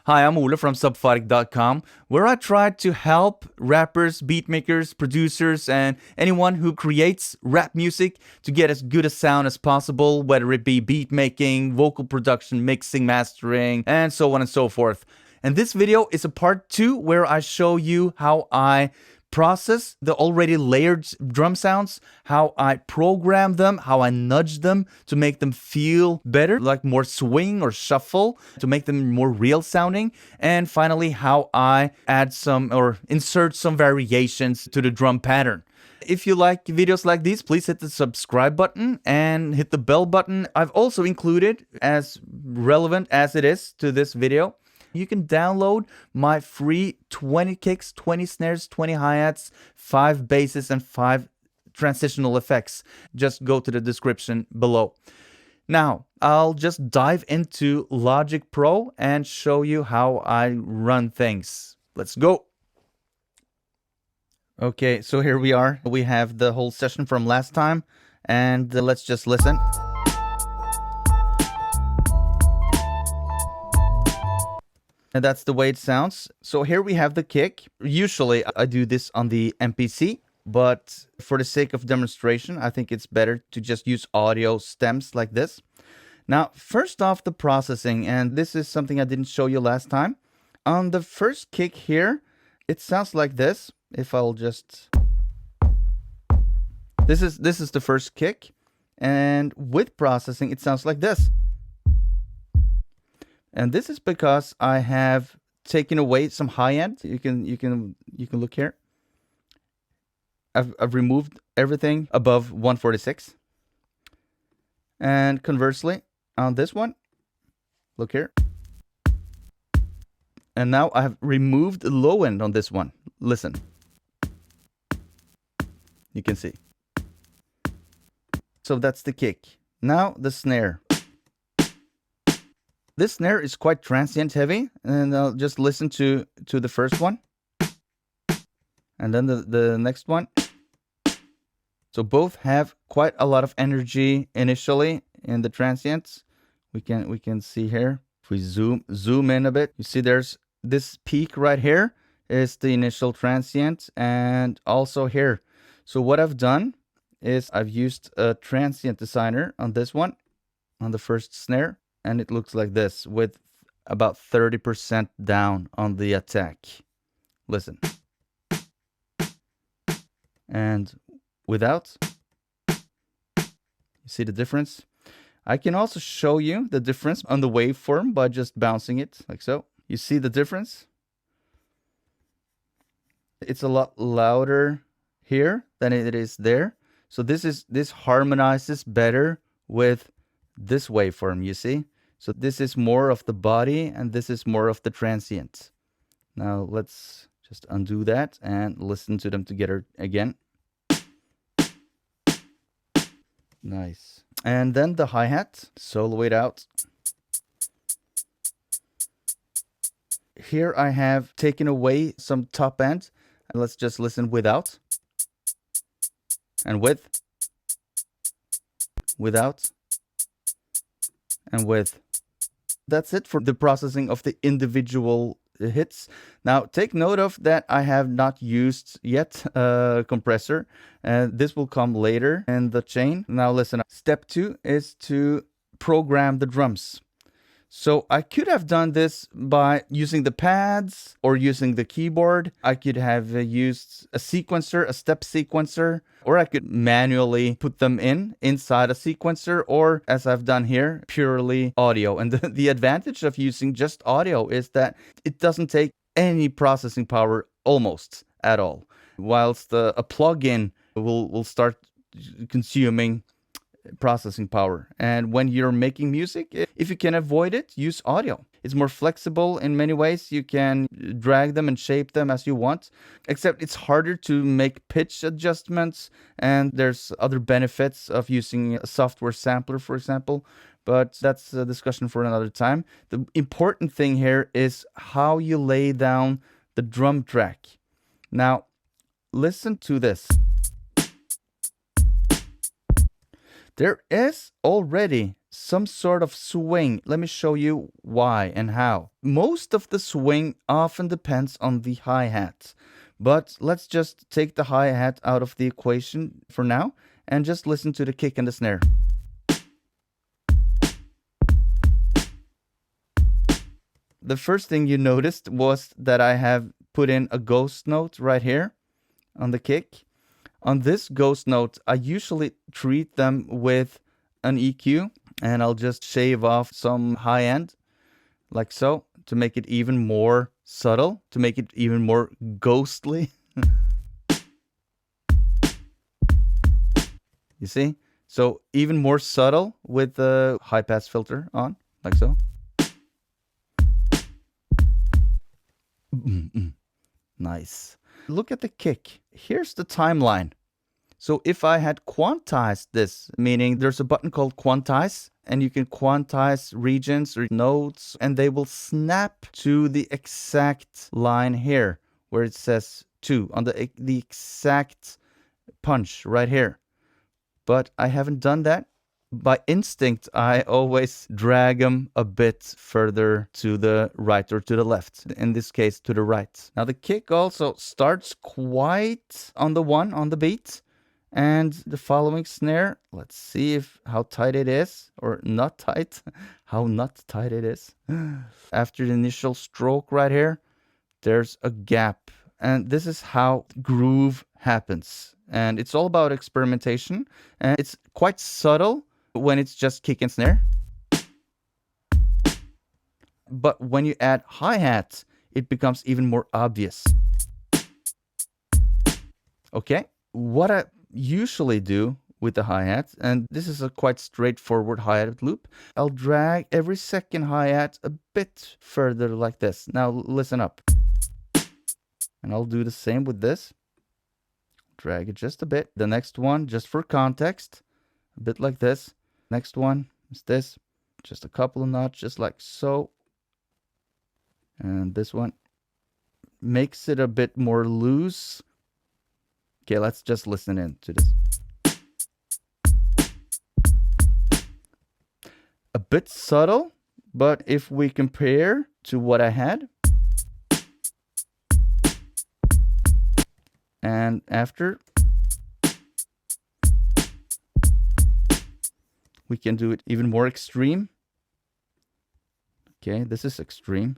Hi, I'm Ole from subphotic.com, where I try to help rappers, beatmakers, producers, and anyone who creates rap music to get as good a sound as possible, whether it be beat making, vocal production, mixing, mastering, and so on and so forth. And this video is a part 2 where I show you how I process the already layered drum sounds, how I program them, how I nudge them to make them feel better, like more swing or shuffle, to make them more real sounding, and finally how I add some or insert some variations to the drum pattern. If you like videos like these, please hit the subscribe button and hit the bell button. I've also included, as relevant as it is to this video, you can download my free 20 kicks, 20 snares, 20 hi-hats, 5 basses, and 5 transitional effects. Just go to the description below. Now, I'll just dive into Logic Pro and show you how I run things. Let's go. Okay, so here we are. We have the whole session from last time, and let's just listen. And that's the way it sounds. So here we have the kick. Usually I do this on the MPC, but for the sake of demonstration, I think it's better to just use audio stems like this. Now, first off, the processing, and this is something I didn't show you last time. On the first kick here, it sounds like this. If I'll just... This is the first kick. And with processing, it sounds like this. And this is because I have taken away some high end. You can look here. I've removed everything above 146. And conversely, on this one, look here. And now I have removed the low end on this one. Listen. You can see. So that's the kick. Now the snare. This snare is quite transient heavy, and I'll just listen to the first one. And then the next one. So both have quite a lot of energy initially in the transients. We can see here. If we zoom in a bit, you see there's this peak right here is the initial transient, and also here. So what I've done is I've used a transient designer on this one, on the first snare. And it looks like this with about 30% down on the attack. Listen. And without, you see the difference? I can also show you the difference on the waveform by just bouncing it like so. You see the difference? It's a lot louder here than it is there. So this harmonizes better with this waveform, you see? So this is more of the body and this is more of the transient. Now let's just undo that and listen to them together again. Nice. And then the hi-hat, solo it out. Here I have taken away some top end. And let's just listen without. And with. Without. And with. That's it for the processing of the individual hits. Now take note of that I have not used yet a compressor, and this will come later in the chain. Now listen, step 2 is to program the drums. So I could have done this by using the pads or using the keyboard. I could have used a sequencer, a step sequencer, or I could manually put them inside a sequencer, or as I've done here, purely audio. And the advantage of using just audio is that it doesn't take any processing power almost at all, whilst a plugin will start consuming processing power. And when you're making music, if you can avoid it, use audio. It's more flexible in many ways. You can drag them and shape them as you want, except it's harder to make pitch adjustments, and there's other benefits of using a software sampler, for example, but that's a discussion for another time. The important thing here is how you lay down the drum track. Now listen to this. there is already some sort of swing. Let me show you why and how. Most of the swing often depends on the hi-hat. But let's just take the hi-hat out of the equation for now and just listen to the kick and the snare. The first thing you noticed was that I have put in a ghost note right here on the kick. On this ghost note, I usually treat them with an EQ, and I'll just shave off some high end, like so, to make it even more subtle, to make it even more ghostly. You see? So even more subtle with the high pass filter on, like so. Nice. Look at the kick. Here's the timeline. So if I had quantized this, meaning there's a button called quantize, and you can quantize regions or notes, and they will snap to the exact line here where it says 2 on the exact punch right here. But I haven't done that. By instinct, I always drag them a bit further to the right or to the left. In this case, to the right. Now the kick also starts quite on the beat. And the following snare, let's see how tight it is, or not tight, how not tight it is. After the initial stroke right here, there's a gap. And this is how groove happens. And it's all about experimentation. And it's quite subtle when it's just kick and snare. But when you add hi-hat, it becomes even more obvious. Okay, what I usually do with the hi-hat, and this is a quite straightforward hi-hat loop, I'll drag every second hi-hat a bit further like this. Now listen up. And I'll do the same with this. Drag it just a bit. The next one, just for context, a bit like this. Next one is this, just a couple of notches like so. And this one makes it a bit more loose. Okay, let's just listen in to this. A bit subtle, but if we compare to what I had, and after, we can do it even more extreme. Okay, this is extreme.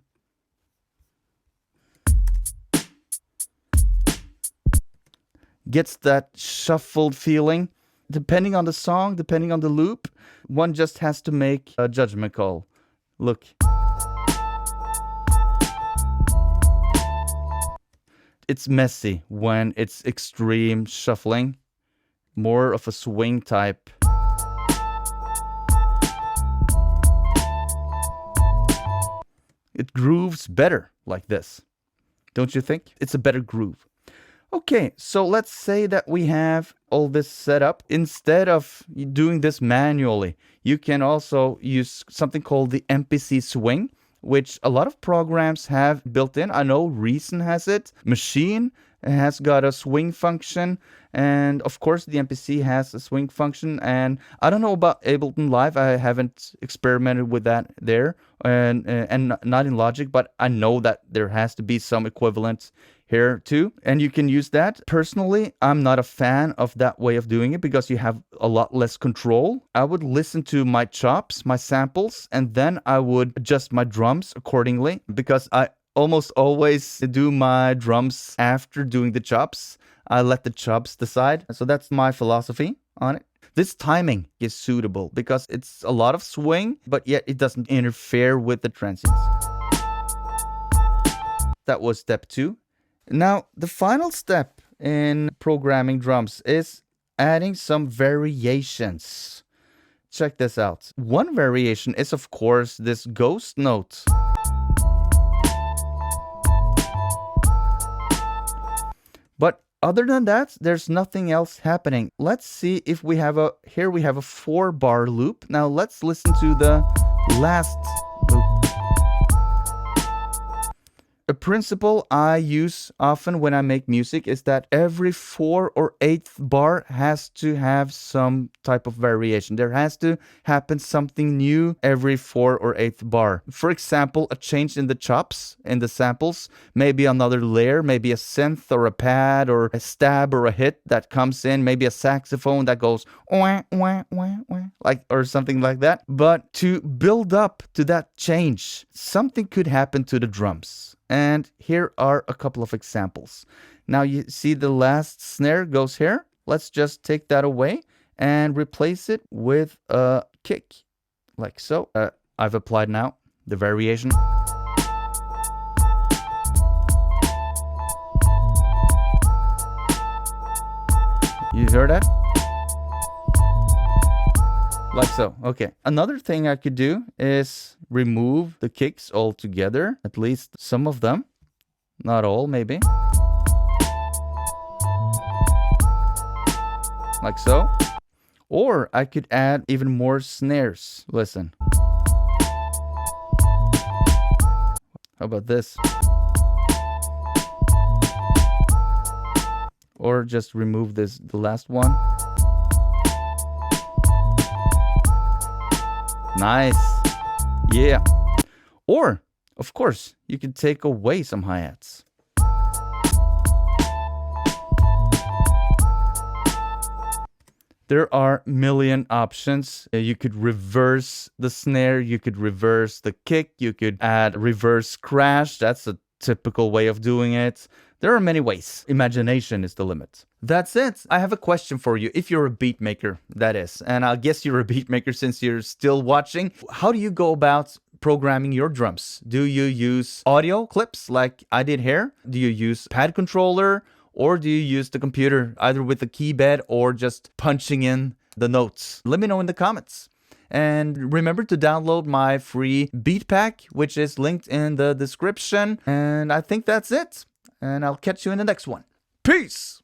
Gets that shuffled feeling. Depending on the song, depending on the loop, one just has to make a judgment call. Look. It's messy when it's extreme shuffling. More of a swing type. It grooves better like this. Don't you think? It's a better groove. Okay, so let's say that we have all this set up. Instead of doing this manually, you can also use something called the MPC swing, which a lot of programs have built in. I know Reason has it. Machine has got a swing function. And of course, the MPC has a swing function. And I don't know about Ableton Live. I haven't experimented with that there. And not in Logic, but I know that there has to be some equivalent here too, and you can use that. Personally, I'm not a fan of that way of doing it because you have a lot less control. I would listen to my chops, my samples, and then I would adjust my drums accordingly, because I almost always do my drums after doing the chops. I let the chops decide. So that's my philosophy on it. This timing is suitable because it's a lot of swing, but yet it doesn't interfere with the transients. That was step 2. Now, the final step in programming drums is adding some variations. Check this out. One variation is, of course, this ghost note. But other than that, there's nothing else happening. Let's see if we have here we have a 4-bar loop. Now let's listen to the last loop. a principle I use often when I make music is that every 4 or 8th bar has to have some type of variation. There has to happen something new every 4 or 8th bar. For example, a change in the chops, in the samples, maybe another layer, maybe a synth or a pad or a stab or a hit that comes in, maybe a saxophone that goes wah, wah, wah, wah, like, or something like that. But to build up to that change, something could happen to the drums. And here are a couple of examples. Now you see the last snare goes here. Let's just take that away and replace it with a kick, like so. I've applied now the variation. You heard that? Like so. Okay. Another thing I could do is remove the kicks altogether, at least some of them. Not all, maybe. Like so. Or I could add even more snares. Listen. How about this? Or just remove this, the last one. Nice. Yeah. Or, of course, you could take away some hi-hats. There are a million options. You could reverse the snare, you could reverse the kick, you could add reverse crash. That's a typical way of doing it. There are many ways. Imagination is the limit. That's it. I have a question for you. If you're a beat maker, that is, and I guess you're a beat maker since you're still watching. How do you go about programming your drums? Do you use audio clips like I did here? Do you use pad controller? Or do you use the computer either with the keypad or just punching in the notes? Let me know in the comments. And remember to download my free beat pack, which is linked in the description. And I think that's it. And I'll catch you in the next one. Peace!